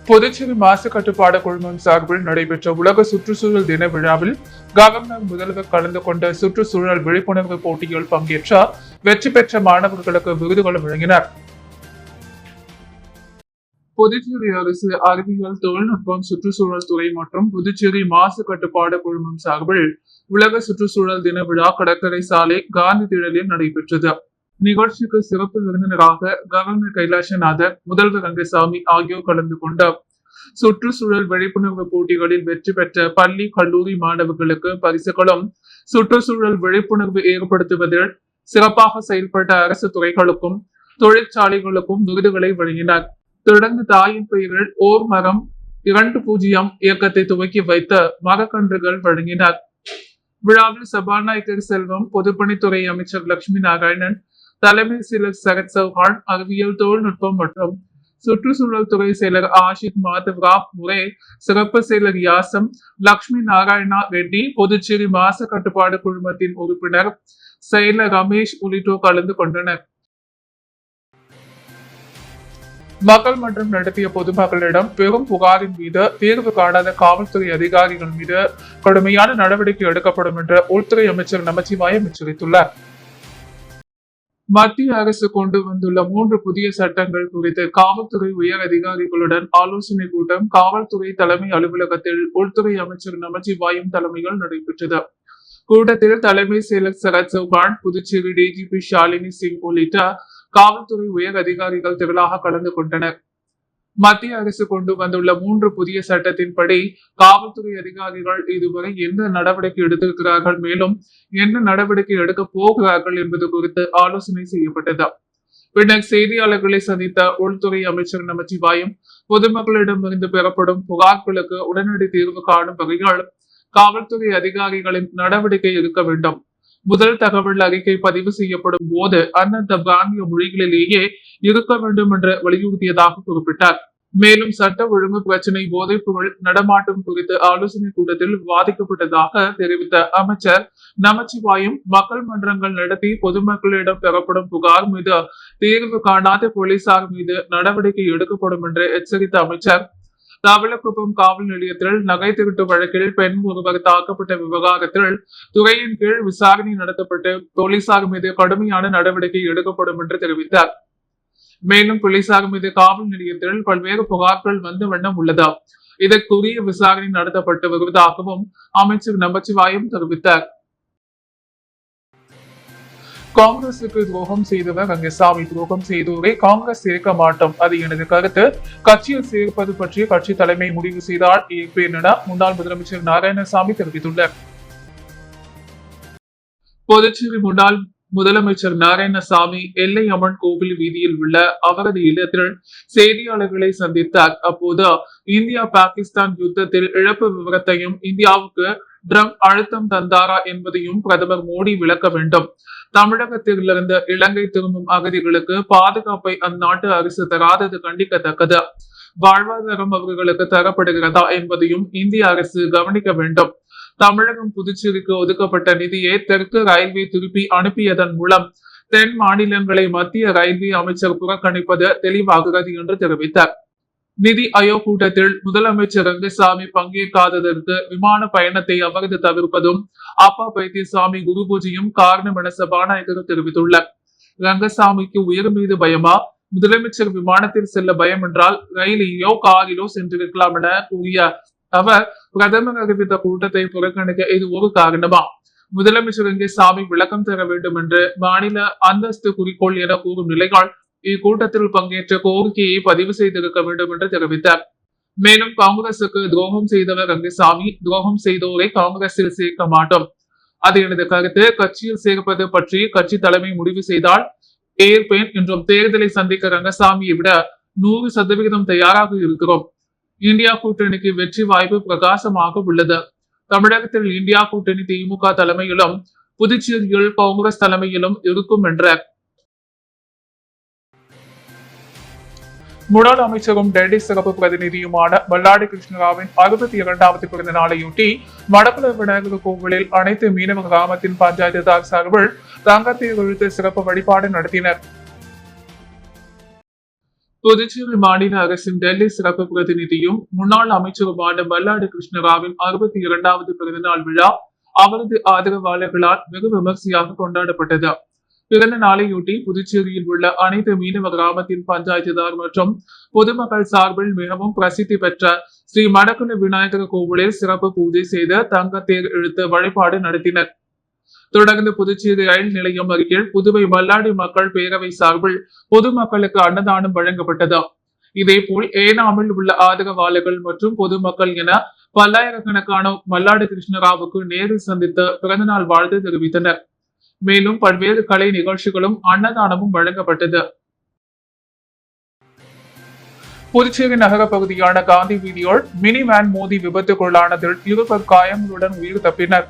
புதுச்சேரி மாசு கட்டுப்பாடு குழுமம் சார்பில் நடைபெற்ற உலக சுற்றுச்சூழல் தின விழாவில் கவர்னர் முதல்வர் கலந்து கொண்ட சுற்றுச்சூழல் விழிப்புணர்வு போட்டியில் பங்கேற்ற வெற்றி பெற்ற மாணவர்களுக்கு விருதுகள் வழங்கினர். புதுச்சேரி அரசு அறிவியல் தொழில்நுட்பம் சுற்றுச்சூழல் துறை மற்றும் புதுச்சேரி மாசு கட்டுப்பாடு குழுமம் சார்பில் உலக சுற்றுச்சூழல் தின விழா கடற்கரை சாலை காந்தி திடலில் நடைபெற்றது. நிகழ்ச்சிக்கு சிறப்பு விருந்தினராக கவர்னர் கைலாசநாதர், முதல்வர் ரங்கசாமி ஆகியோர் கலந்து கொண்ட சுற்றுச்சூழல் விழிப்புணர்வு போட்டிகளில் வெற்றி பெற்ற பள்ளி கல்லூரி மாணவர்களுக்கு பரிசுகளும், சுற்றுச்சூழல் விழிப்புணர்வு ஏற்படுத்துவதில் சிறப்பாக செயல்பட்ட அரசு துறைகளுக்கும் தொழிற்சாலைகளுக்கும் விருதுகளை வழங்கினார். தொடர்ந்து தாயின் பெயரில் ஓர் மரம் 2.0 இயக்கத்தை துவக்கி வைத்த மரக்கன்றுகள் வழங்கினார். விழாவில் சபாநாயகர் செல்வம், பொதுப்பணித்துறை அமைச்சர் லட்சுமி நாராயணன், தலைமை செயலர் சரத் சௌஹான், அறிவியல் தொழில்நுட்பம் மற்றும் சுற்றுச்சூழல் துறை செயலர் ஆஷித் மாதவ்ராவ் முரே, சிறப்பு செயலர் யாசம், லட்சுமி நாராயணா ரெட்டி, புதுச்சேரி மாசு கட்டுப்பாடு குழுமத்தின் உறுப்பினர் செயலர் ரமேஷ் உள்ளிட்டோர் கலந்து கொண்டனர். மக்கள் மன்றம் நடத்திய பொதுமக்களிடம் பெரும் புகாரின் மீது தீர்வு காணாத காவல்துறை அதிகாரிகள் மீது கடுமையான நடவடிக்கை எடுக்கப்படும் என்று உள்துறை அமைச்சர் நமச்சிவாயம் எச்சரித்துள்ளார். மத்திய அரசு கொண்டு வந்துள்ள 3 புதிய சட்டங்கள் குறித்து காவல்துறை உயர் அதிகாரிகளுடன் ஆலோசனை கூட்டம் காவல்துறை தலைமை அலுவலகத்தில் உள்துறை அமைச்சர் நமச்சிவாயம் தலைமையில் நடைபெற்றது. கூட்டத்தில் தலைமை செயலர் சரத் சௌஹான், புதுச்சேரி டிஜிபி ஷாலினி சிங் உள்ளிட்ட காவல்துறை உயர் அதிகாரிகள் திரளாக கலந்து கொண்டனர். மத்திய அரசு கொண்டு வந்துள்ள 3 புதிய சட்டத்தின்படி காவல்துறை அதிகாரிகள் இதுவரை என்ன நடவடிக்கை எடுத்திருக்கிறார்கள், மேலும் என்ன நடவடிக்கை எடுக்க போகிறார்கள் என்பது குறித்து ஆலோசனை செய்யப்பட்டது. பின்னர் செய்தியாளர்களை சந்தித்த உள்துறை அமைச்சர் நமச்சிவாயம், பொதுமக்களிடமிருந்து பெறப்படும் புகார்களுக்கு உடனடி தீர்வு காணும் வகையில் காவல்துறை அதிகாரிகளின் நடவடிக்கை எடுக்க வேண்டும். முதல் தகவல் அறிக்கை பதிவு செய்யப்படும் போது அந்தந்த பிராந்திய மொழிகளிலேயே இருக்க வேண்டும் என்று வலியுறுத்தியதாக குறிப்பிட்டார். மேலும் சட்ட ஒழுங்கு பிரச்சினை, போதைப் பொருள் நடமாட்டம் குறித்து ஆலோசனை கூட்டத்தில் விவாதிக்கப்பட்டதாக தெரிவித்த அமைச்சர் நமச்சிவாயம், மக்கள் மன்றங்கள் நடத்தி பொதுமக்களிடம் பெறப்படும் புகார் மீது தீர்வு காணாத போலீசார் மீது நடவடிக்கை எடுக்கப்படும் என்று எச்சரித்த அமைச்சர், தவளக்குப்பம் காவல் நிலையத்தில் நகை திருட்டு வழக்கில் பெண் ஒருவர் தாக்கப்பட்ட விவகாரத்தில் துறையின் கீழ் விசாரணை நடத்தப்பட்டு போலீசார் மீது கடுமையான நடவடிக்கை எடுக்கப்படும் என்று தெரிவித்தார். மேலும் போலீசார் மீது காவல் நிலையத்தில் பல்வேறு புகார்கள் வந்த வண்ணம் உள்ளது. இதற்குரிய விசாரணை நடத்தப்பட்டு வருவதாகவும் அமைச்சர் நமச்சிவாயம் தெரிவித்தார். காங்கிரசுக்கு துரோகம் செய்தவர் ரங்கசாமி, துரோகம் செய்தோரை காங்கிரஸ் சேர்க்க மாட்டோம், அது எனது கருத்து. கட்சியில் சேர்ப்பது பற்றி கட்சி தலைமை முடிவு செய்தால் ஏற்பேன் என முன்னாள் முதலமைச்சர் நாராயணசாமி தெரிவித்துள்ளார். புதுச்சேரி முன்னாள் முதலமைச்சர் நாராயணசாமி எல்லை அம்மன் கோவில் வீதியில் உள்ள அவரது இல்லத்தில் செய்தியாளர்களை சந்தித்தார். அப்போது இந்தியா பாகிஸ்தான் யுத்தத்தில் இழப்பு விவரத்தையும் இந்தியாவுக்கு ட்ரம்ப் அழுத்தம் தந்தாரா என்பதையும் பிரதமர் மோடி விளக்க வேண்டும். தமிழகத்திலிருந்து இலங்கை திரும்பும் அகதிகளுக்கு பாதுகாப்பை அந்நாட்டு அரசு தராதது கண்டிக்கத்தக்கது. வாழ்வாதாரம் அவர்களுக்கு தரப்படுகிறதா என்பதையும் இந்திய அரசு கவனிக்க வேண்டும். தமிழகம் புதுச்சேரிக்கு ஒதுக்கப்பட்ட நிதியை தெற்கு ரயில்வே திருப்பி அனுப்பியதன் மூலம் தென் மாநிலங்களை மத்திய ரயில்வே அமைச்சர் புறக்கணிப்பது தெளிவாகிறது என்று தெரிவித்தார். நிதி ஆயோக் கூட்டத்தில் முதலமைச்சர் ரங்கசாமி பங்கேற்காததற்கு விமான பயணத்தை அவரது தவிர்ப்பதும் அப்பா பைத்தியசாமி குரு பூஜையும் காரணம் என சபாநாயகர் தெரிவித்துள்ளார். ரங்கசாமிக்கு உயிர் மீது பயமா? முதலமைச்சர் விமானத்தில் செல்ல பயம் என்றால் ரயிலிலோ காரிலோ சென்றிருக்கலாம் என கூறிய அவர், பிரதமர் அறிவித்த கூட்டத்தை புறக்கணிக்க இது ஒரு காரணமா? முதலமைச்சர் ரங்கசாமி விளக்கம் தர வேண்டும் என்று மாநில அந்தஸ்து குறிக்கோள் என கூறும் நிலைகள் இக்கூட்டத்தில் பங்கேற்ற கோரிக்கையை பதிவு செய்திருக்க வேண்டும் என்று தெரிவித்தார். மேலும் காங்கிரசுக்கு துரோகம் செய்தவர் ரங்கசாமி, துரோகம் செய்தோரை காங்கிரஸில் சேர்க்க மாட்டோம், அது எனது கருத்து. கட்சியில் சேர்ப்பது பற்றி கட்சி தலைமை முடிவு செய்தால் ஏற்பேன் என்றும், தேர்தலை சந்திக்க ரங்கசாமியை விட 100% தயாராக இருக்கிறோம். இந்தியா கூட்டணிக்கு வெற்றி வாய்ப்பு பிரகாசமாக உள்ளது. தமிழகத்தில் இந்தியா கூட்டணி திமுக தலைமையிலும் புதுச்சேரியில் காங்கிரஸ் தலைமையிலும் இருக்கும் என்றார். முன்னாள் அமைச்சரும் டெல்லி சிறப்பு பிரதிநிதியுமான மல்லாடி கிருஷ்ணராவின் 62வது பிறந்த நாளையொட்டி மடப்புல விநாயகர் கோவிலில் அனைத்து மீனவ கிராமத்தின் பஞ்சாயத்துதார் சார்பில் தங்கத்தை இழுத்து சிறப்பு வழிபாடு நடத்தினர். புதுச்சேரி மாநில அரசின் டெல்லி சிறப்பு பிரதிநிதியும் முன்னாள் அமைச்சருமான மல்லாடி கிருஷ்ணராவின் 62வது பிறந்தநாள் விழா அவரது ஆதரவாளர்களால் வெகு விமர்சையாக கொண்டாடப்பட்டது. பிறந்த நாளையொட்டி புதுச்சேரியில் உள்ள அனைத்து மீனவ கிராமத்தின் பஞ்சாயத்துதார் மற்றும் பொதுமக்கள் சார்பில் மிகவும் பிரசித்தி பெற்ற ஸ்ரீ மடக்குள விநாயகர் கோவிலில் சிறப்பு பூஜை செய்து தங்க தேர் இழுத்து வழிபாடு நடத்தினர். தொடர்ந்து புதுச்சேரி ரயில் நிலையம் அருகில் புதுவை மல்லாடி மக்கள் பேரவை சார்பில் பொதுமக்களுக்கு அன்னதானம் வழங்கப்பட்டது. இதேபோல் ஏனாமில் உள்ள ஆதரவாளர்கள் மற்றும் பொதுமக்கள் என பல்லாயிரக்கணக்கான மல்லாடி கிருஷ்ணராவுக்கு நேரில் சந்தித்து பிறந்தநாள் வாழ்த்து தெரிவித்தனர். மேலும் பல்வேறு கலை நிகழ்ச்சிகளும் அன்னதானமும் வழங்கப்பட்டது. புதுச்சேரி நகர பகுதியான காந்தி வீதியோல் மினி வேன் மோதி விபத்துக்குள்ளானதில் 2 காயங்களுடன் உயிர் தப்பினர்.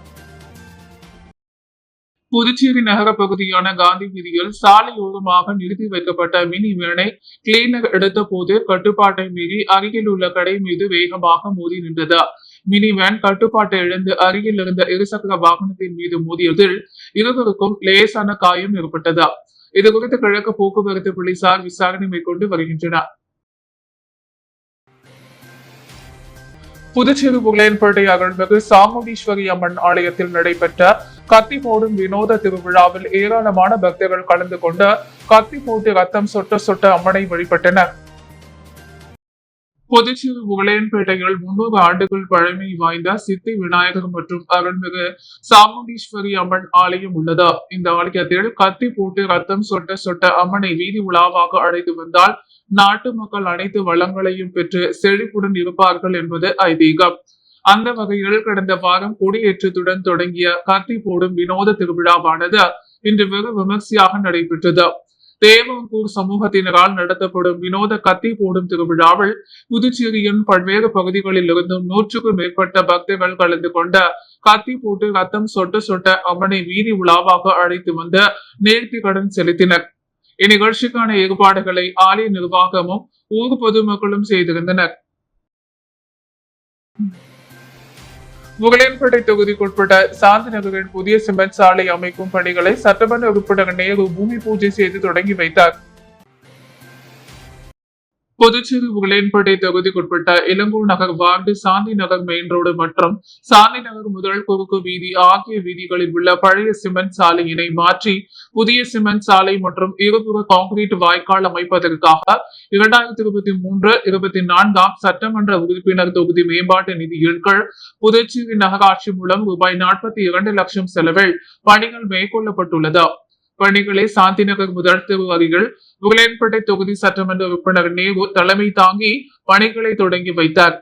புதுச்சேரி நகர பகுதியான காந்தி வீதியில் சாலையோரமாக நிறுத்தி வைக்கப்பட்ட மினி வேனை கிளீனர் எடுத்த போது கட்டுப்பாட்டை மீறி அருகில் உள்ள கடை மீது வேகமாக மோதி நின்றது. மினி வேன் கட்டுப்பாட்டை இழந்து அருகில் இருந்த இருசக்கர வாகனத்தின் மீது மோதியதில் இருவருக்கும் லேசான காயம் ஏற்பட்டது. இதுகுறித்து கிழக்கு போக்குவரத்து போலீசார் விசாரணை மேற்கொண்டு வருகின்றனர். புதுச்சேரி புகழேன்பேட்டை அருள்மிகு சாமுண்டீஸ்வரி அம்மன் ஆலயத்தில் நடைபெற்ற கத்தி போடும் வினோத திருவிழாவில் ஏராளமான பக்தர்கள் கலந்து கொண்டு கத்தி போட்டு ரத்தம் சொட்ட சொட்ட அம்மனை வழிபட்டனர். புதுச்சேரி புகழேன்பேட்டையில் 300 ஆண்டுகள் பழமை வாய்ந்த சித்தி விநாயகர் மற்றும் அருள்மிகு சாமுண்டீஸ்வரி அம்மன் ஆலயம் உள்ளது. இந்த ஆலயத்தில் கத்தி போட்டு ரத்தம் சொட்ட சொட்ட அம்மனை வீதி உலாவாக அழைத்து வந்தால் நாட்டு மக்கள் அனைத்து வளங்களையும் பெற்று செழிப்புடன் இருப்பார்கள் என்பது ஐதீகம். அந்த வகையில் கடந்த வாரம் கொடியேற்றத்துடன் தொடங்கிய கத்தி போடும் வினோத திருவிழாவானது இன்று வெகு விமர்சையாக நடைபெற்றது. தேவாங்கூர் சமூகத்தினரால் நடத்தப்படும் வினோத கத்தி போடும் திருவிழாவில் புதுச்சேரியின் பல்வேறு பகுதிகளில் இருந்தும் 100க்கும் மேற்பட்ட பக்தர்கள் கலந்து கொண்ட கத்தி போட்டு ரத்தம் சொட்ட சொட்ட அம்மனை வீதி உலாவாக அழைத்து வந்து நேர்த்தி கடன் செலுத்தினர். இந்நிகழ்ச்சிக்கான ஏற்பாடுகளை ஆலய நிர்வாகமும் ஊர் பொதுமக்களும் செய்திருந்தனர். புகழேன்பேட்டை தொகுதிக்குட்பட்ட சாந்தி நகரில் புதிய சிமெண்ட் சாலை அமைக்கும் பணிகளை சட்டமன்ற உறுப்பினர் நேரு பூமி பூஜை செய்து தொடங்கி வைத்தார். புதுச்சேரி புகழேன்பேட்டை தொகுதிக்குட்பட்ட இளங்கூர் நகர் வார்டு சாந்தி நகர் மெயின் ரோடு மற்றும் சாந்தி நகர் முதல் குறுக்கு வீதி ஆகிய வீதிகளில் உள்ள பழைய சிமெண்ட் சாலையினை மாற்றி புதிய சிமெண்ட் சாலை மற்றும் இருபுற கான்கிரீட் வாய்க்கால் அமைப்பதற்காக 2023-24 சட்டமன்ற உறுப்பினர் தொகுதி மேம்பாட்டு நிதியின் கீழ் புதுச்சேரி நகராட்சி மூலம் ரூபாய் 42 லட்சம் செலவில் பணிகள் மேற்கொள்ளப்பட்டுள்ளது. பணிகளை சாந்திநகர் முதல் தெரு அருகில் புகழேன்பேட்டை தொகுதி சட்டமன்ற உறுப்பினர் நேரு தலைமை தாங்கி பணிகளை தொடங்கி வைத்தார்.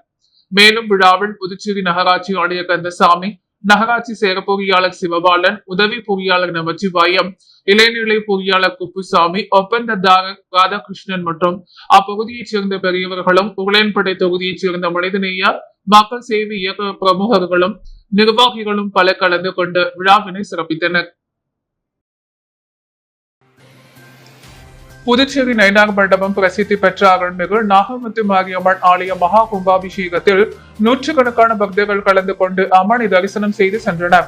மேலும் விழாவில் புதுச்சேரி நகராட்சி ஆணையர் கந்தசாமி, நகராட்சி செயற் பொறியாளர் சிவபாலன், உதவி பொறியாளர் நமச்சிவாயம், இளைநிலை பொறியாளர் குப்புசாமி, ஒப்பந்ததாரர் ராதாகிருஷ்ணன் மற்றும் அப்பகுதியைச் சேர்ந்த பெரியவர்களும் புகழேன்பேட்டை தொகுதியைச் சேர்ந்த மனிதநேய மக்கள் சேவை இயக்க பிரமுகர்களும் நிர்வாகிகளும் பல கலந்து கொண்டு விழாவினை சிறப்பித்தனர். புதுச்சேரி நயினார் மண்டபம் பிரசித்தி பெற்ற அருள்மிகு நாகமுத்து மாரியம்மன் ஆலய மகா கும்பாபிஷேகத்தில் 100கணக்கான பக்தர்கள் கலந்து கொண்டு அம்மனை தரிசனம் செய்து சென்றனர்.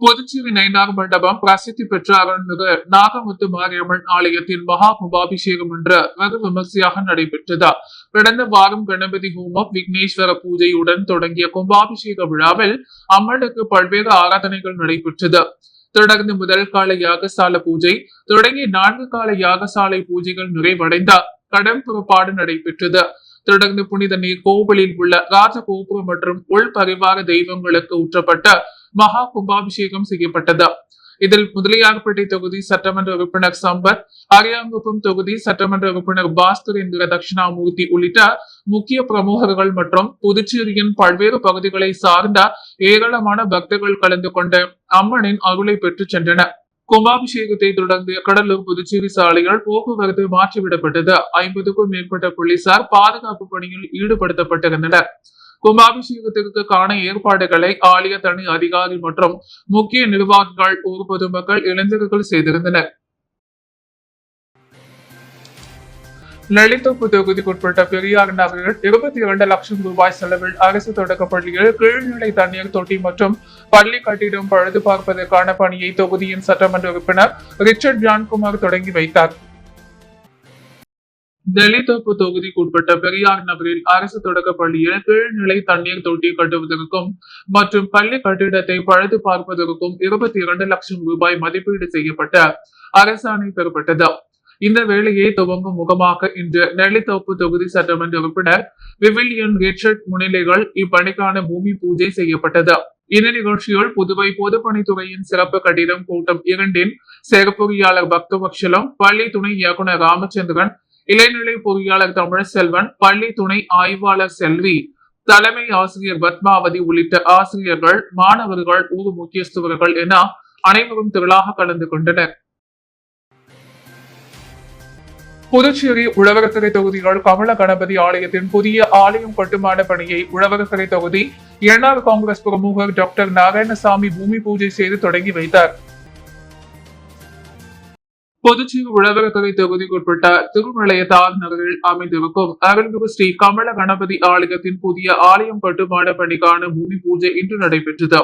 புதுச்சேரி நயினார் மண்டபம் பிரசித்தி பெற்ற அருள்மிகு நாகமுத்து மாரியம்மன் ஆலயத்தின் மகா கும்பாபிஷேகம் என்ற வெகு விமர்சையாக நடைபெற்றது. கடந்த வாரம் கணபதி ஹோமம், விக்னேஸ்வர பூஜையுடன் தொடங்கிய கும்பாபிஷேக விழாவில் அம்மனுக்கு பல்வேறு ஆராதனைகள் நடைபெற்றது. தொடர்ந்து முதல் கால யாகசால பூஜை தொடங்கி 4 கால யாகசாலை பூஜைகள் நிறைவடைந்த கடன் புறப்பாடு நடைபெற்றது. தொடர்ந்து புனித நீர் கோவிலில் உள்ள ராஜகோபுரம் மற்றும் உள் பரிவார தெய்வங்களுக்கு ஊற்றப்பட்ட மகா கும்பாபிஷேகம் செய்யப்பட்டது. இதில் முதலியார்பேட்டை தொகுதி சட்டமன்ற உறுப்பினர் சம்பத், அரியாங்குப்பம் தொகுதி சட்டமன்ற உறுப்பினர் பாஸ்கரேந்திர தட்சிணாமூர்த்தி உள்ளிட்ட முக்கிய பிரமுகர்கள் மற்றும் புதுச்சேரியின் பல்வேறு பகுதிகளை சார்ந்த ஏராளமான பக்தர்கள் கலந்து கொண்ட அம்மனின் அருளை பெற்று சென்றனர். கும்பாபிஷேகத்தை தொடர்ந்து கடலூர் புதுச்சேரி சாலையில் போக்குவரத்து மாற்றிவிடப்பட்டது. 50க்கும் மேற்பட்ட போலீசார் பாதுகாப்பு பணியில் ஈடுபடுத்தப்பட்டிருந்தனர். கும்பாபிஷேகத்திற்கு காண ஏற்பாடுகளை ஆலய தனி அதிகாரி மற்றும் முக்கிய நிர்வாகிகள், ஊர் பொதுமக்கள், இளைஞர்கள் செய்திருந்தனர். லலிதோப்பு தொகுதிக்குட்பட்ட பெரியார் நகரில் 22 லட்சம் ரூபாய் செலவில் அரசு தொடக்கப் பள்ளியில் கீழ்நிலை தண்ணீர் தொட்டி மற்றும் பள்ளி கட்டிடம் பழுது பார்ப்பதற்கான பணியை தொகுதியின் சட்டமன்ற உறுப்பினர் ரிச்சர்ட் ஜான்குமார் தொடங்கி வைத்தார். நெல்லித்தோப்பு தொகுதிக்குட்பட்ட பெரியார் நகரில் அரசு தொடக்க பள்ளியில் கீழ்நிலை தண்ணீர் தொட்டி கட்டுவதற்கும் மற்றும் பள்ளி கட்டிடத்தை பழுது பார்ப்பதற்கும் 22 லட்சம் ரூபாய் மதிப்பீடு செய்யப்பட்ட அரசாணை பெறப்பட்டது. இந்த வேலையை துவங்கும் முகமாக இன்று நெல்லித்தோப்பு தொகுதி சட்டமன்ற உறுப்பினர் விவிலியன் ரிச்சர்ட் முன்னிலையில் இப்பணிக்கான பூமி பூஜை செய்யப்பட்டது. இந்த நிகழ்ச்சியில் புதுவை பொதுப்பணித்துறையின் சிறப்பு கட்டிடம் கூட்டம் 2 செயற்பொறியாளர் பக்தவட்சலம், பள்ளி துணை இயக்குநர் ராமச்சந்திரன், இளைநிலை பொறியாளர் தமிழ்செல்வன், பள்ளி துணை ஆய்வாளர் செல்வி, தலைமை ஆசிரியர் பத்மாவதி உள்ளிட்ட ஆசிரியர்கள், மாணவர்கள், ஊர் முக்கியஸ்தவர்கள் என அனைவரும் திரளாக கலந்து கொண்டனர். புதுச்சேரி உழவர்கரை தொகுதிகள் கமல கணபதி ஆலயத்தின் புதிய ஆலயம் கட்டுமான பணியை உழவர்கரை தொகுதி என்ஆர் காங்கிரஸ் பிரமுகர் டாக்டர் நாராயணசாமி பூமி பூஜை செய்து தொடங்கி வைத்தார். புதுச்சேரி உழவர்கரை தொகுதிக்குட்பட்ட திருமலையத்தார் நகரில் அமைந்திருக்கும் அருள்மிகு ஸ்ரீ கமல கணபதி ஆலயத்தின் புதிய ஆலயம் கட்டுமான பணிக்கான பூமி பூஜை இன்று நடைபெற்றது.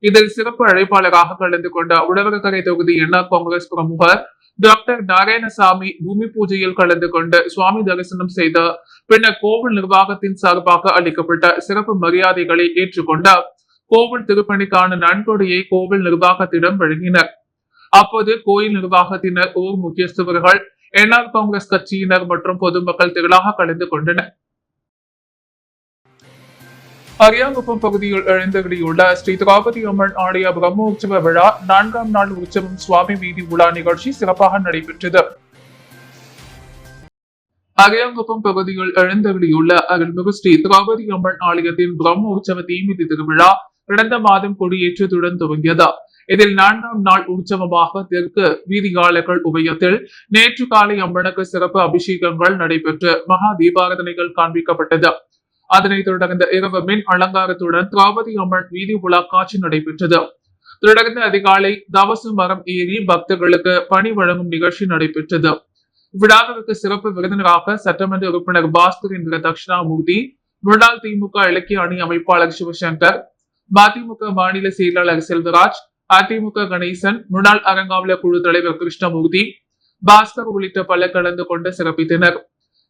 இதில் சிறப்பு அழைப்பாளராக கலந்து கொண்ட உழவர்கரை தொகுதி என்ஆர் காங்கிரஸ் பிரமுகர் டாக்டர் நாராயணசாமி பூமி பூஜையில் கலந்து கொண்டு சுவாமி தரிசனம் செய்த பின்னர் கோவில் நிர்வாகத்தின் சார்பாக அளிக்கப்பட்ட சிறப்பு மரியாதைகளை ஏற்றுக்கொண்டார். கோவில் திருப்பணிக்கான நன்கொடையை கோவில் நிர்வாகத்திடம் வழங்கினர். அப்போது கோயில் நிர்வாகத்தினர், ஊர் முக்கியஸ்தவர்கள், என்ஆர் காங்கிரஸ் கட்சியினர் மற்றும் பொதுமக்கள் திரளாக கலந்து கொண்டனர். அரியாங்குப்பம் பகுதியில் எழுந்தருளியுள்ள ஸ்ரீ திரௌபதி அம்மன் ஆலய பிரம்மோற்சவ விழா 4ஆம் நாள் உற்சவம் சுவாமி வீதி உலா நிகழ்ச்சி சிறப்பாக நடைபெற்றது. அரியாங்குப்பம் பகுதியில் எழுந்தருளியுள்ள அருள்மிகு ஸ்ரீ திரௌபதி அம்மன் ஆலயத்தின் பிரம்மோற்சவ தீமிதி திருவிழா கடந்த மாதம் கொடியேற்றத்துடன் துவங்கியது. இதில் 4ஆம் நாள் உற்சவமாக தெற்கு வீதிகாலர்கள் உபயத்தில் நேற்று காலை அம்மனுக்கு சிறப்பு அபிஷேகங்கள் நடைபெற்று மகா தீபாரதனைகள் காண்பிக்கப்பட்டது. அதனைத் தொடர்ந்த இரவு மின் அலங்காரத்துடன் திரௌபதி அம்மன் வீதி உலா காட்சி நடைபெற்றது. தொடர்ந்து அதிகாலை தவசு மரம் ஏறி பக்தர்களுக்கு பணி வழங்கும் நிகழ்ச்சி நடைபெற்றது. விழாவிற்கு சிறப்பு விருந்தினராக சட்டமன்ற உறுப்பினர் பாஸ்கர் என்ற தட்சிணாமூர்த்தி, முன்னாள் திமுக இலக்கிய அணி அமைப்பாளர் சிவசங்கர், மதிமுக மாநில செயலாளர் செல்வராஜ், அதிமுக கணேசன், முன்னாள் அறங்காவலர் குழு தலைவர் கிருஷ்ணமூர்த்தி, பாஸ்கர் உள்ளிட்ட பலர் கலந்து கொண்டு சிறப்பித்தனர்.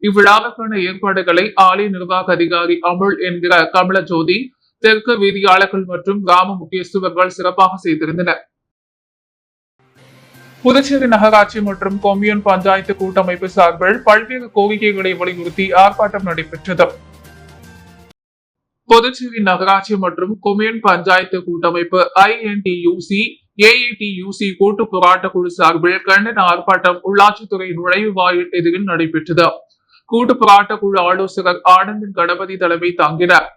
இவ்விழாவுக்கான ஏற்பாடுகளை ஆலய நிர்வாக அதிகாரி அமுல் என்கிற கமலஜோதி, தெற்கு வீதியாளர்கள் மற்றும் கிராம முக்கியஸ்தவர்கள் சிறப்பாக செய்திருந்தனர். புதுச்சேரி நகராட்சி மற்றும் கொம்யூன் பஞ்சாயத்து கூட்டமைப்பு சார்பில் பல்வேறு கோரிக்கைகளை வலியுறுத்தி ஆர்ப்பாட்டம் நடைபெற்றது. புதுச்சேரி நகராட்சி மற்றும் கொம்யூன் பஞ்சாயத்து கூட்டமைப்பு INTUC AATUC கூட்டு போராட்ட குழு சார்பில் கண்டன ஆர்ப்பாட்டம் உள்ளாட்சித்துறை நுழைவுவாயில் எதிரில் நடைபெற்றது. கூட்டு போராட்ட குழு ஆலோசகர் ஆனந்தன் கணபதி தலைமை தாங்கினார்.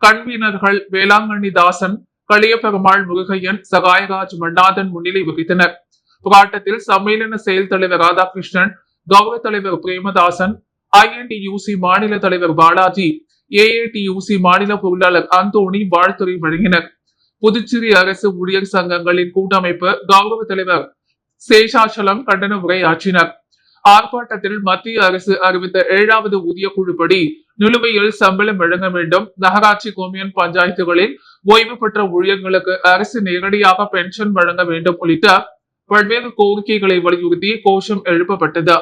கன்வீனர்கள் வேளாங்கண்ணி தாசன், களியப்பெருமாள் முருகையன், சகாயராஜ் மன்னாதன் முன்னிலை வகித்தனர். போராட்டத்தில் சம்மேளன செயல் தலைவர் ராதாகிருஷ்ணன், கௌரவ தலைவர் பிரேமதாசன், INTUC மாநில தலைவர் பாலாஜி, AATUC மாநில பொருளாளர் அந்தோணி வாழ்த்துறை வழங்கினர். புதுச்சேரி அரசு ஊழியர் சங்கங்களின் கூட்டமைப்பு கௌரவ தலைவர் சேஷாச்சலம் கண்டன உரையாற்றினர். ஆர்ப்பாட்டத்தில் மத்திய அரசு அறிவித்த 7வது ஊதிய குழுப்படி நிலுவையில் சம்பளம் வழங்க வேண்டும், நகராட்சி கொம்யூன் பஞ்சாயத்துகளில் ஓய்வு பெற்ற ஊழியர்களுக்கு அரசு நேரடியாக பென்ஷன் வழங்க வேண்டும் உள்ளிட்ட பல்வேறு கோரிக்கைகளை வலியுறுத்தி கோஷம் எழுப்பப்பட்டது.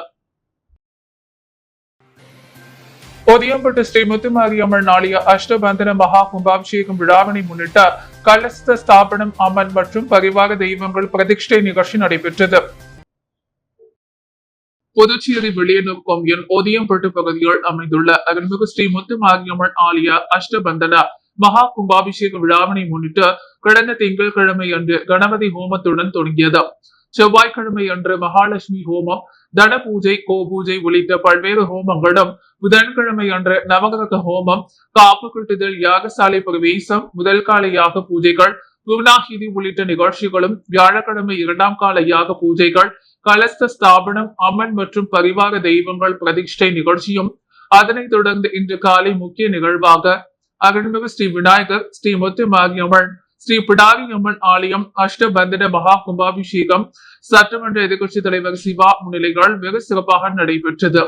ஒதியம்பட்டு ஸ்ரீ முத்துமாரியம்மன் ஆலய அஷ்டபந்தன மகா கும்பாபிஷேகம் விழாவினை முன்னிட்டு கலஸ்த ஸ்தாபனம் அம்மன் மற்றும் பரிவார தெய்வங்கள் பிரதிஷ்டை நிகழ்ச்சி நடைபெற்றது. புதுச்சேரி வெளியனூர் கொம்யூன் ஒதியம்பட்டு பகுதியில் அமைந்துள்ள அருள்மிகு ஸ்ரீ முத்துமாரியம்மன் ஆலய அஷ்டபந்தன மகா கும்பாபிஷேக விழாவினை முன்னிட்டு கடந்த திங்கட்கிழமை அன்று கணபதி ஹோமத்துடன் தொடங்கியது. செவ்வாய்க்கிழமை அன்று மகாலட்சுமி ஹோமம், தன பூஜை, கோ பூஜை உள்ளிட்ட பல்வேறு ஹோமங்களும், புதன்கிழமை அன்று நவகிரக ஹோமம், காப்பு கட்டுதல், யாகசாலை பிரவேசம், முதல் கால யாக பூஜைகள், பூர்ணாகிதி உள்ளிட்ட நிகழ்ச்சிகளும், வியாழக்கிழமை 2ஆம் கால யாக பூஜைகள், கலஸ்த ஸ்தாபனம் அம்மன் மற்றும் பரிவார தெய்வங்கள் பிரதிஷ்டை நிகழ்ச்சியும், அதனைத் தொடர்ந்து இன்று காலை முக்கிய நிகழ்வாக அருள்மிகு ஸ்ரீ விநாயகர், ஸ்ரீ முத்துமாரியம்மன், ஸ்ரீ பிடாரியம்மன் ஆலயம் அஷ்டபந்தன மகா கும்பாபிஷேகம் சட்டமன்ற எதிர்கட்சித் தலைவர் சிவா முன்னிலைகள் வெகு சிறப்பாக நடைபெற்றது.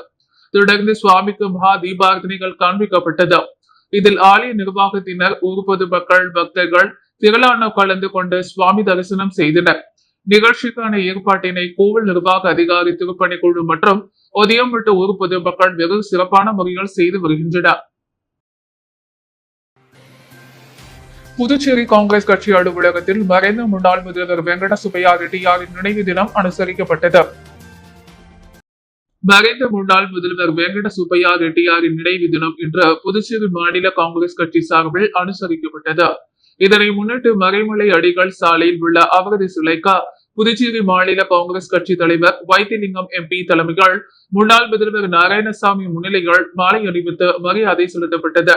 தொடர்ந்து சுவாமிக்கு மகா தீபாரதனைகள் காண்பிக்கப்பட்டது. இதில் ஆலய நிர்வாகத்தினர், ஊர் பொதுமக்கள், பக்தர்கள் திரளான கலந்து கொண்டு சுவாமி தரிசனம் செய்தனர். நிகழ்ச்சிக்கான ஏற்பாட்டினை கோவில் நிர்வாக அதிகாரி, திருப்பணிக்குழு மற்றும் உதயம் விட்டு ஊர் பொதுமக்கள் வெகு சிறப்பான முறையில் செய்து வருகின்றனர். புதுச்சேரி காங்கிரஸ் கட்சி அலுவலகத்தில் மறைந்த முன்னாள் முதல்வர் வெங்கட சுப்பையா ரெட்டியாரின் நினைவு தினம் அனுசரிக்கப்பட்டது. மறைந்த முன்னாள் முதல்வர் வெங்கட சுப்பையா ரெட்டியாரின் நினைவு தினம் இன்று புதுச்சேரி மாநில காங்கிரஸ் கட்சி சார்பில் அனுசரிக்கப்பட்டது. இதனை முன்னிட்டு மறைமலை அடிகள் சாலையில் உள்ள அவரது சிலைக்கு புதுச்சேரி மாநில காங்கிரஸ் கட்சி தலைவர் வைத்திலிங்கம் எம்பி தலைமையில் முன்னாள் முதல்வர் நாராயணசாமி முன்னிலையில் மாலை அணிவித்து மரியாதை செலுத்தப்பட்டது.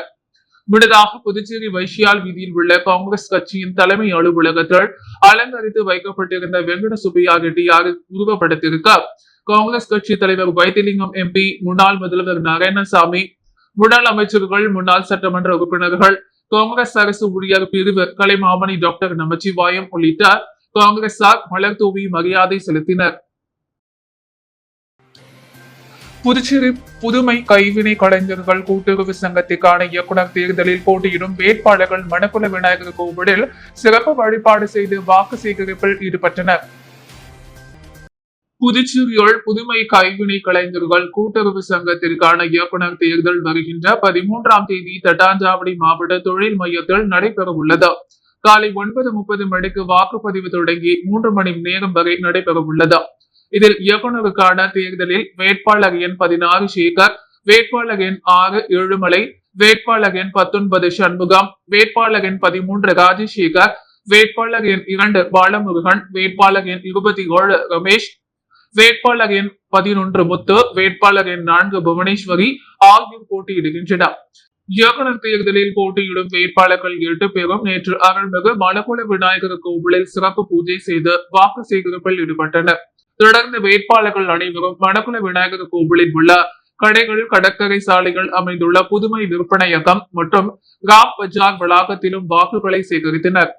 முன்னதாக புதுச்சேரி வைஷியால் வீதியில் உள்ள காங்கிரஸ் கட்சியின் தலைமை அலுவலகத்தில் அலங்கரித்து வைக்கப்பட்டிருந்த வெங்கட சுப்பையா ரெட்டியாரின் உருவப்படத்திற்கு காங்கிரஸ் கட்சி தலைவர் வைத்திலிங்கம் எம்பி, முன்னாள் முதல்வர் நாராயணசாமி, முன்னாள் அமைச்சர்கள், முன்னாள் சட்டமன்ற உறுப்பினர்கள், காங்கிரஸ் அரசு ஊழியர் பிரிவு கலைமாமணி டாக்டர் நமச்சிவாயம் உள்ளிட்ட காங்கிரசார் மலர் தூவி மரியாதை செலுத்தினர். புதுச்சேரி புதுமை கைவினை கலைஞர்கள் கூட்டுறவு சங்கத்திற்கான இயக்குநர் தேர்தலில் போட்டியிடும் வேட்பாளர்கள் மணக்குள விநாயகர் கோவிலில் சிறப்பு வழிபாடு செய்து வாக்கு சேகரிப்பில் ஈடுபட்டனர். புதுச்சேரியில் புதுமை கைவினை கலைஞர்கள் கூட்டுறவு சங்கத்திற்கான இயக்குநர் தேர்தல் வருகின்ற 13ஆம் தேதி தட்டாஞ்சாவடி மாவட்ட தொழில் மையத்தில் நடைபெற உள்ளது. காலை 9:30 மணிக்கு வாக்குப்பதிவு தொடங்கி 3 மணி நேரம் வரை நடைபெற உள்ளது. இதில் இயக்குநருக்கான தேர்தலில் வேட்பாளர் எண் 16 சேகர், வேட்பாளர் எண் 6 ஏழுமலை, வேட்பாளர் எண் 19 சண்முகம், வேட்பாளர் எண் 13 ராஜசேகர், வேட்பாளர் எண் 2 பாலமுருகன், வேட்பாளர் எண் 27 ரமேஷ், வேட்பாளர் எண் 11 முத்து, வேட்பாளர் எண் 4 புவனேஸ்வரி ஆகியோர் போட்டியிடுகின்றனர். இயக்குநர் தேர்தலில் போட்டியிடும் வேட்பாளர்கள் 8 பேரும் நேற்று அருள்மிகு மணக்குள விநாயகர் கோவிலில் சிறப்பு பூஜை செய்து வாக்கு சேகரிப்பில் ஈடுபட்டனர். தொடர்ந்து வேட்பாளர்கள் அனைவரும் மணக்குள விநாயகர் கோவிலில் உள்ள கடைகள், கடற்கரை சாலைகள் அமைந்துள்ள புதுமை விற்பனையகம் மற்றும் ராம் பஜார் வளாகத்திலும் வாக்குகளை சேகரித்தனர்.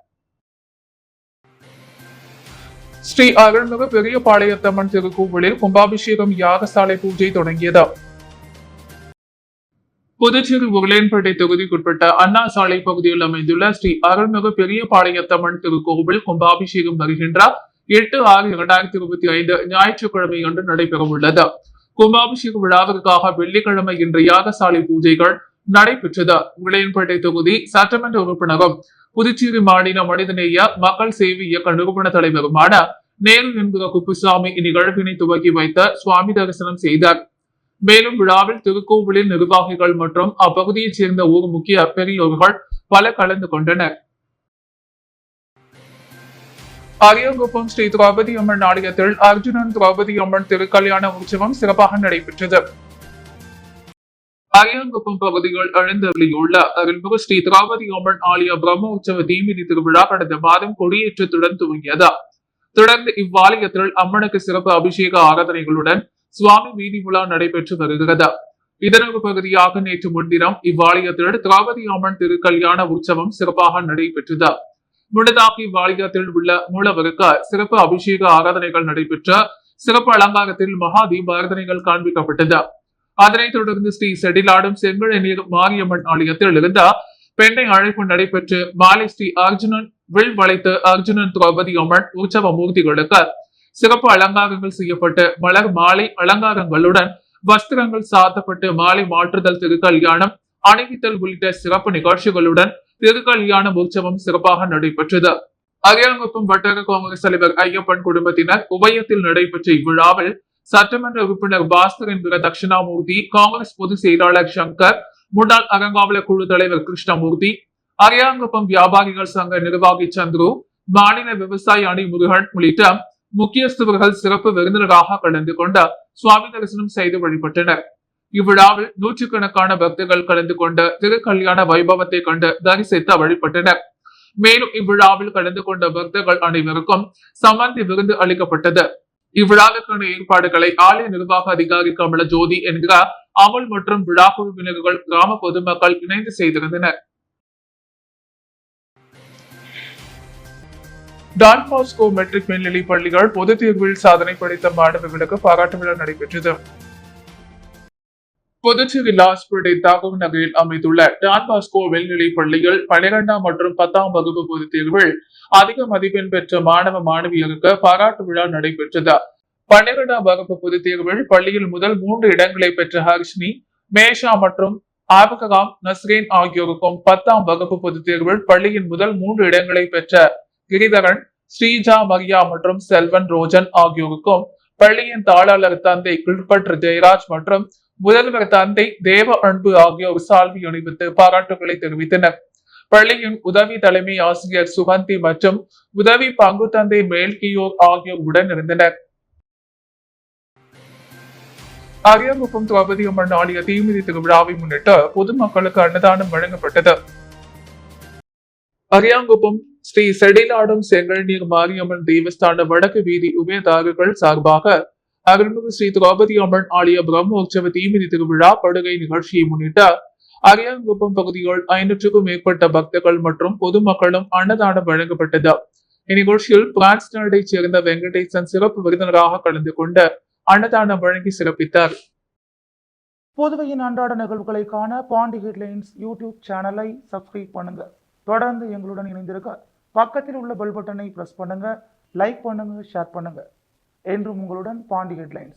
ஸ்ரீ அருள்மிகு பெரியபாளையத்தம்மன் திருக்கோவிலில் கும்பாபிஷேகம் யாகசாலை பூஜை தொடங்கியது. புதுச்சேரி உருளையன்பேட்டை தொகுதிக்குட்பட்ட அண்ணா சாலை பகுதியில் அமைந்துள்ள ஸ்ரீ அருள்மிகு பெரியபாளையத்தம்மன் திருக்கோவில் கும்பாபிஷேகம் வருகின்ற 8/6/2025 ஞாயிற்றுக்கிழமை அன்று நடைபெற உள்ளது. கும்பாபிஷேக விழாவிற்காக வெள்ளிக்கிழமை இன்று யாகசாலை பூஜைகள் நடைபெற்றது. உருளையன்பேட்டை தொகுதி சட்டமன்ற உறுப்பினரும் புதுச்சேரி மாநில மனிதநேய மக்கள் சேவை இயக்க நிறுவன தலைவருமான நேரு என்கிற குப்புசாமி இந்நிகழ்வினை துவக்கி வைத்த சுவாமி தரிசனம் செய்தார். மேலும் விழாவில் திருக்கோவிலின் நிர்வாகிகள் மற்றும் அப்பகுதியைச் சேர்ந்த ஊர் முக்கிய பெரியோர்கள் பல கலந்து கொண்டனர். அரியாங்குப்பம் ஸ்ரீ திரௌபதி அம்மன் ஆலயத்தில் அர்ஜுனன் திரௌபதி அம்மன் திருக்கல்யாண உற்சவம் சிறப்பாக நடைபெற்றது. அரியாங்குப்பம் பகுதியில் எழுந்தருளியுள்ள அருள்மிகு ஸ்ரீ திரௌபதி அம்மன் ஆலய பிரம்ம உற்சவ தீமிதி திருவிழா கடந்த மாதம் கொடியேற்றத்துடன் துவங்கியது. தொடர்ந்து இவ்வாலயத்தில் அம்மனுக்கு சிறப்பு அபிஷேக ஆராதனைகளுடன் சுவாமி வீதி உலா நடைபெற்று வருகிறது. இதனொரு பகுதியாக நேற்று முன்தினம் இவ்வாலயத்தில் திரௌபதி அம்மன் திருக்கல்யாண உற்சவம் சிறப்பாக நடைபெற்றது. முன்னதாக இவ்வாலயத்தில் உள்ள மூலவருக்கு சிறப்பு அபிஷேக ஆராதனைகள் நடைபெற்ற சிறப்பு அலங்காரத்தில் மகா தீபாராதனைகள் காண்பிக்கப்பட்டது. அதனைத் தொடர்ந்து ஸ்ரீ செடிலாடும் செங்கழநீர் மாரியம்மன் ஆலயத்தில் இருந்த பெண்ணை அழைப்பு நடைபெற்று மாலை ஸ்ரீ அர்ஜுனன் வில் வளைத்து அர்ஜுனன் திரௌபதி அம்மன் உற்சவ மூர்த்திகளுக்கு சிறப்பு அலங்காரங்கள் செய்யப்பட்டு மலர் மாலை அலங்காரங்களுடன் வஸ்திரங்கள் சாத்தப்பட்டு மாலை மாற்றுதல் திருக்கல்யாணம், அணிவித்தல் உள்ளிட்ட சிறப்பு நிகழ்ச்சிகளுடன் திருக்கல்யாண உற்சவம் சிறப்பாக நடைபெற்றது. அரியாங்குப்பம் வட்டார காங்கிரஸ் தலைவர் ஐயப்பன் குடும்பத்தினர் உபயத்தில் நடைபெற்ற இவ்விழாவில் சட்டமன்ற உறுப்பினர் பாஸ்கர் என்கிற தட்சிணாமூர்த்தி, காங்கிரஸ் பொதுச் செயலாளர் சங்கர், முன்னாள் அறங்காவலர் குழு தலைவர் கிருஷ்ணமூர்த்தி, அரியாங்குப்பம் வியாபாரிகள் சங்க நிர்வாகி சந்துரு, மாநில விவசாய அணி முருகன் உள்ளிட்ட முக்கியஸ்தவர்கள் சிறப்பு விருந்தினராக கலந்து கொண்ட சுவாமி தரிசனம் செய்து வழிபட்டனர். இவ்விழாவில் நூற்றுக்கணக்கான பக்தர்கள் கலந்து கொண்ட திருக்கல்யாண வைபவத்தை கண்டு தரிசித்து வழிபட்டனர். மேலும் இவ்விழாவில் கலந்து கொண்ட பக்தர்கள் அனைவருக்கும் சமந்தி விருந்து அளிக்கப்பட்டது. இவ்விழாவிற்கான ஏற்பாடுகளை ஆலய நிர்வாக அதிகாரி கமல ஜோதி என்கிற அமல் மற்றும் விழா குழுவினர்கள், கிராம பொதுமக்கள் இணைந்து செய்திருந்தனர். டான் பாஸ்கோ மெட்ரிக் மேல்நிலை பள்ளிகள் பொதுத் தேர்வில் சாதனை படைத்த மாணவர்களுக்கு பாராட்டு விழா நடைபெற்றது. புதுச்சேரி லாஸ்பேட்டை தாகூர் நகரில் அமைந்துள்ள டான் பாஸ்கோ மேல்நிலை பள்ளியில் 12ஆம் மற்றும் 10ஆம் வகுப்பு பொதுத் தேர்வில் அதிக மதிப்பெண் பெற்ற மாணவ மாணவியருக்கு பாராட்டு விழா நடைபெற்றது. 12ஆம் வகுப்பு பொதுத் தேர்வில் பள்ளியில் முதல் 3 இடங்களை பெற்ற ஹர்ஷினி, மேஷா மற்றும் ஆபககாம் நஸ்ரீன் ஆகியோருக்கும் 10ஆம் வகுப்பு பொதுத் தேர்வில் பள்ளியின் முதல் 3 இடங்களை பெற்ற கிரிதரன், ஸ்ரீஜா மரியா மற்றும் செல்வன் ரோஜன் ஆகியோருக்கும் பள்ளியின் தாளாளர் தந்தை கில்பட் ஜெயராஜ் மற்றும் முதல்வர் தந்தை தேவ அன்பு ஆகியோர் சால்வி அணிவித்து பாராட்டுகளை தெரிவித்தனர். பள்ளியின் உதவி தலைமை ஆசிரியர் சுகந்தி மற்றும் உதவி பங்கு தந்தை மேல்கியோர் ஆகியோர் உடன் இருந்தனர். அரியாங்குப்பம் திரௌபதி அம்மன் ஆலய தீமிதி திருவிழாவை முன்னிட்டு பொதுமக்களுக்கு அன்னதானம் வழங்கப்பட்டது. அரியாங்குப்பம் ஸ்ரீ செடிலாடும் செங்கல்நீர் மாரியம்மன் தேவஸ்தான வடக்கு வீதி உபயதாரர்கள் சார்பாக அருள்மிகு ஸ்ரீ திரௌபதி அம்மன் ஆலய பிரம்மோற்சவ தீமிதி திருவிழா படுகை நிகழ்ச்சியை முன்னிட்டு அரியாங்குப்பம் பகுதியில் 500க்கும் மேற்பட்ட பக்தர்கள் மற்றும் பொதுமக்களும் அன்னதானம் வழங்கப்பட்டது. இந்நிகழ்ச்சியில் பிரான்ஸ் நாட்டைச் சேர்ந்த வெங்கடேசன் சிறப்பு விருந்தினராக கலந்து கொண்டு அன்னதானம் வழங்கி சிறப்பித்தார். புதுவையின் அன்றாட நிகழ்வுகளை காண பாண்டி ஹெட்லைன்ஸ் யூடியூப் சேனலை சப்ஸ்கிரைப் பண்ணுங்க. தொடர்ந்து எங்களுடன் இணைந்திருக்க பக்கத்தில் உள்ள பெல் பட்டனை பிரஸ் பண்ணுங்க, லைக் பண்ணுங்க, ஷேர் பண்ணுங்க. என்றும் உங்களுடன் பாண்டி ஹெட்லைன்ஸ்.